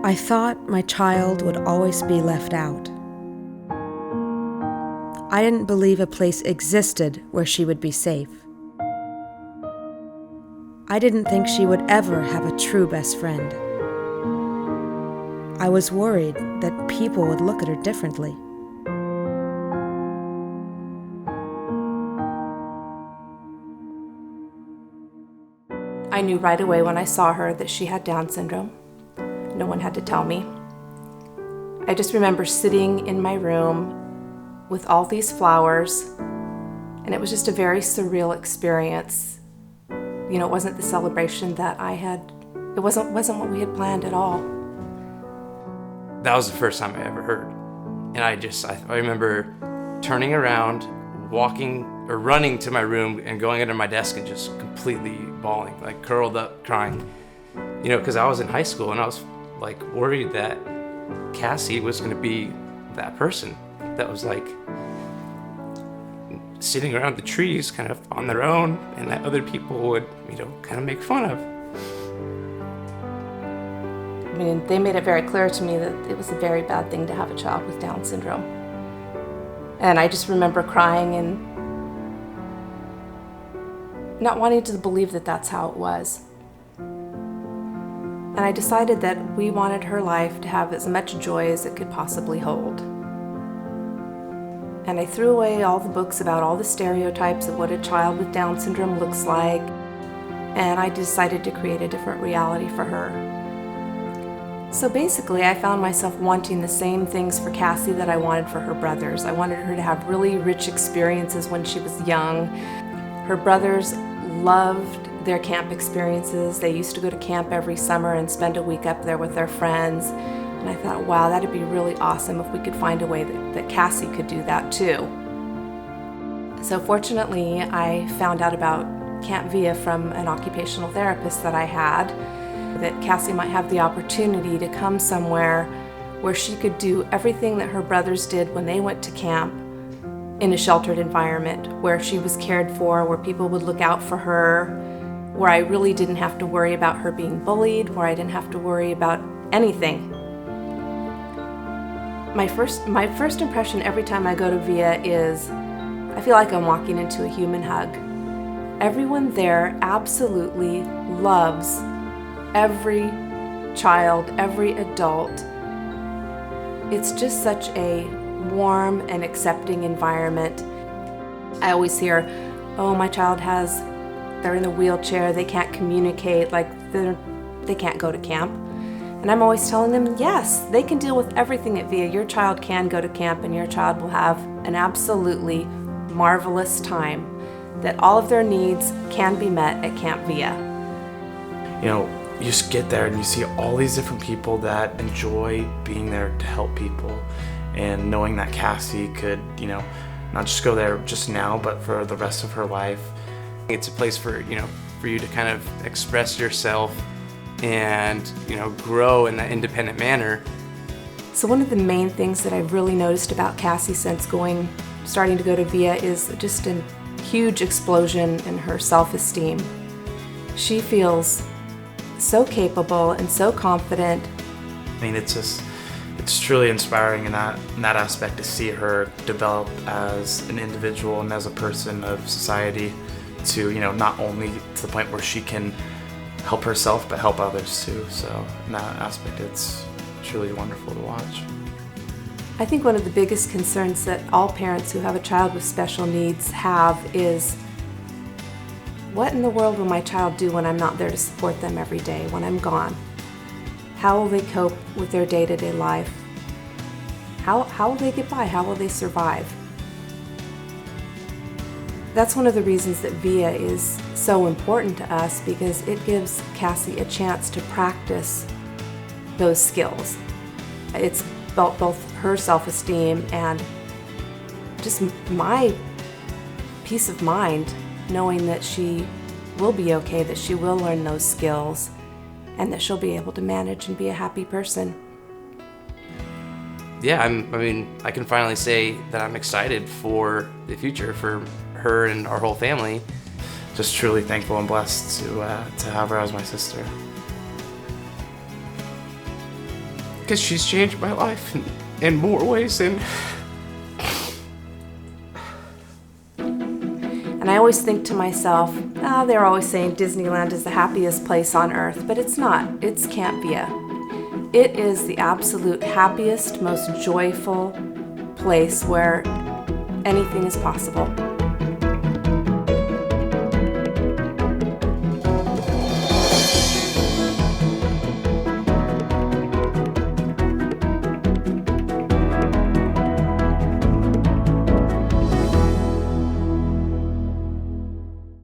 I thought my child would always be left out. I didn't believe a place existed where she would be safe. I didn't think she would ever have a true best friend. I was worried that people would look at her differently. I knew right away when I saw her that she had Down syndrome. No one had to tell me. I just remember sitting in my room with all these flowers, and it was just a very surreal experience. You know, it wasn't the celebration that I had, it wasn't what we had planned at all. That was the first time I ever heard. And I remember turning around, walking or running to my room and going under my desk and just completely bawling, like curled up crying. You know, because I was in high school and I was like worried that Cassie was going to be that person that was like sitting around the trees kind of on their own and that other people would, you know, kind of make fun of. I mean, they made it very clear to me that it was a very bad thing to have a child with Down syndrome. And I just remember crying and not wanting to believe that that's how it was. And I decided that we wanted her life to have as much joy as it could possibly hold. And I threw away all the books about all the stereotypes of what a child with Down syndrome looks like, and I decided to create a different reality for her. So basically, I found myself wanting the same things for Cassie that I wanted for her brothers. I wanted her to have really rich experiences when she was young. Her brothers loved their camp experiences. They used to go to camp every summer and spend a week up there with their friends. And I thought, wow, that'd be really awesome if we could find a way that Cassie could do that too. So fortunately, I found out about Camp Via from an occupational therapist that I had, that Cassie might have the opportunity to come somewhere where she could do everything that her brothers did when they went to camp in a sheltered environment, where she was cared for, where people would look out for her, where I really didn't have to worry about her being bullied, where I didn't have to worry about anything. My first impression every time I go to Via is I feel like I'm walking into a human hug. Everyone there absolutely loves every child, every adult. It's just such a warm and accepting environment. I always hear, oh, my child they're in a wheelchair, they can't communicate, like they can't go to camp. And I'm always telling them, yes, they can deal with everything at Via. Your child can go to camp and your child will have an absolutely marvelous time, that all of their needs can be met at Camp Via. You know, you just get there and you see all these different people that enjoy being there to help people, and knowing that Cassie could, you know, not just go there just now, but for the rest of her life. It's a place for, you know, for you to kind of express yourself and, you know, grow in that independent manner. So one of the main things that I've really noticed about Cassie since starting to go to Via is just a huge explosion in her self-esteem. She feels so capable and so confident. I mean, it's truly inspiring in that aspect to see her develop as an individual and as a person of society, to, you know, not only to the point where she can help herself but help others too. So in that aspect, it's truly wonderful to watch. I think one of the biggest concerns that all parents who have a child with special needs have is, what in the world will my child do when I'm not there to support them every day, when I'm gone? How will they cope with their day-to-day life? How will they get by? How will they survive? That's one of the reasons that Via is so important to us, because it gives Cassie a chance to practice those skills. It's built both her self-esteem and just my peace of mind, knowing that she will be okay, that she will learn those skills, and that she'll be able to manage and be a happy person. Yeah, I can finally say that I'm excited for the future for her and our whole family. Just truly thankful and blessed to have her as my sister. because she's changed my life in more ways than... And I always think to myself, they're always saying Disneyland is the happiest place on earth, but it's not. It's Camp Via. It is the absolute happiest, most joyful place where anything is possible.